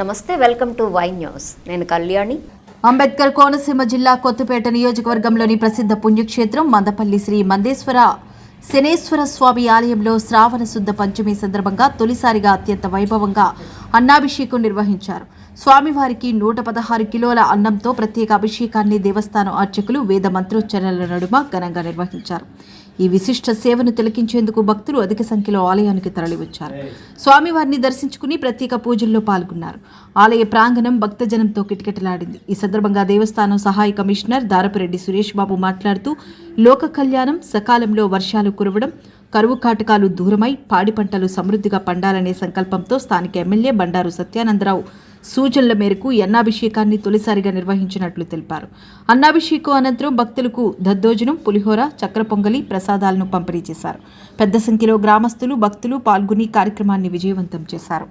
నమస్తే, welcome to Y news. నేను కళ్యాణి. అంబేద్కర్ కోనసీమ జిల్లా కొత్తపేట నియోజకవర్గంలోని ప్రసిద్ధ పుణ్యక్షేత్రం మందపల్లి శ్రీ మందేశ్వర శనేశ్వర స్వామి ఆలయంలో శ్రావణ శుద్ధ పంచమి సందర్భంగా తొలిసారిగా అత్యంత వైభవంగా అన్నాభిషేకం నిర్వహించారు. స్వామివారికి 116 కిలోల అన్నంతో ప్రత్యేక అభిషేకాన్ని దేవస్థానం అర్చకులు వేద మంత్రోచ్చరణల నడుమ ఘనంగా నిర్వహించారు. ఈ విశిష్ట సేవను తిలకించేందుకు భక్తులు అధిక సంఖ్యలో ఆలయానికి తరలివచ్చారు. స్వామివారిని దర్శించుకుని ప్రత్యేక పూజల్లో పాల్గొన్నారు. ఆలయ ప్రాంగణం భక్తజనంతో కిటకిటలాడింది. ఈ సందర్భంగా దేవస్థానం సహాయ కమిషనర్ దారపురెడ్డి సురేష్ బాబు మాట్లాడుతూ లోక కళ్యాణం, సకాలంలో వర్షాలు కురవడం, కరువు కాటకాలు దూరమై పాడి పంటలు సమృద్ధిగా పండాలనే సంకల్పంతో స్థానిక ఎమ్మెల్యే బండారు సత్యానందరావు సూచనల మేరకు అన్నాభిషేకాన్ని తొలిసారిగా నిర్వహించినట్లు తెలిపారు. అన్నాభిషేకం అనంతరం భక్తులకు దద్దోజనం, పులిహోర, చక్ర పొంగలి ప్రసాదాలను పంపిణీ చేశారు. పెద్ద సంఖ్యలో గ్రామస్తులు, భక్తులు పాల్గొని కార్యక్రమాన్ని విజయవంతం చేశారు.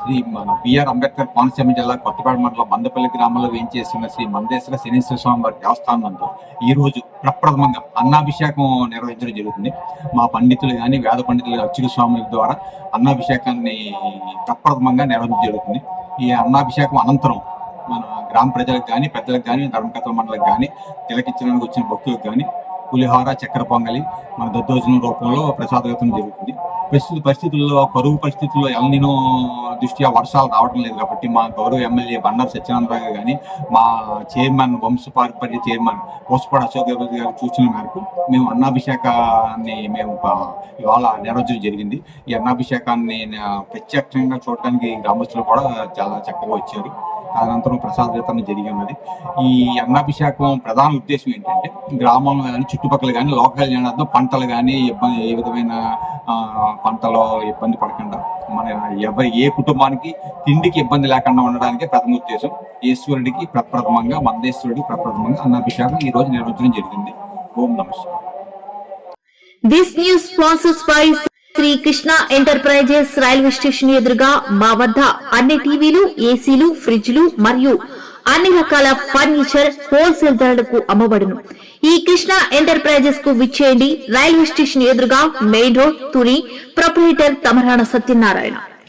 శ్రీ మన బిఆర్ అంబేద్కర్ కోనసీమ జిల్లా కొత్తపేట మండలం మందపల్లి గ్రామంలో వేయించేసిన శ్రీ మందేశ్వర శనేశ్వర స్వామి వారి దేవస్థానంలో ఈ రోజు ప్రప్రథమంగా అన్నాభిషేకం నిర్వహించడం జరుగుతుంది. మా పండితులు కానీ వేద పండితులు అర్చక స్వాముల ద్వారా అన్నాభిషేకాన్ని ప్రప్రథమంగా నిర్వహించడం జరుగుతుంది. ఈ అన్నాభిషేకం అనంతరం మన గ్రామ ప్రజలకు కానీ, పెద్దలకు కానీ, ధర్మకర్తల మండలికి కానీ, తిలకించడానికి వచ్చిన భక్తులకు కానీ పులిహోర, చక్కెర పొంగలి మన దద్దోజనం రూపంలో ప్రసాదగతం జరుగుతుంది. ప్రస్తుత పరిస్థితుల్లో, కరువు పరిస్థితుల్లో ఎల్నినో దృష్ట్యా వర్షాలు రావడం లేదు కాబట్టి మా గౌరవ ఎమ్మెల్యే బండారు సత్యానందరావు కానీ, మా చైర్మన్ వంశపారంపర్య చైర్మన్ పోసపాడు అశోక్ గారి సూచనల మేరకు మేము అన్నాభిషేకాన్ని ఇవాళ నిర్వహించడం జరిగింది. ఈ అన్నాభిషేకాన్ని ప్రత్యక్షంగా చూడటానికి గ్రామస్తులు కూడా చాలా చక్కగా వచ్చారు. అనంతరం ప్రసాద వితరణ జరిగి ఉన్నది. ఈ అన్నాభిషేకం ప్రధాన ఉద్దేశం ఏంటంటే గ్రామంలో కానీ, చుట్టుపక్కల కానీ లోకల్ జనార్దం పంటలు కానీ ఏ విధమైన పంటలో ఇబ్బంది పడకుండా మన ఏ కుటుంబానికి తిండికి ఇబ్బంది లేకుండా ఉండడానికి ప్రథమ ఉద్దేశం. ఈశ్వరుడికి ప్రప్రథమంగా, మందేశ్వరుడికి ప్రప్రథమంగా అన్నాభిషేకం ఈ రోజు నిర్వహించడం జరిగింది. ఓం నమః. This news sponsors by Shri Krishna Enterprises. Railway station ఎదురుగా మా వద్ద అన్ని టీవీలు, ఏసీలు, ఫ్రిడ్జ్లు మరియు అన్ని రకాల ఫర్నిచర్ హోల్సేల్ ధరలకు అమ్మబడును. ఈ కృష్ణ ఎంటర్ప్రైజెస్ కు విచ్చేయండి. రైల్వే స్టేషన్ ఎదురుగా, main road, Tuni. Proprietor Tamarana Satyanarayana.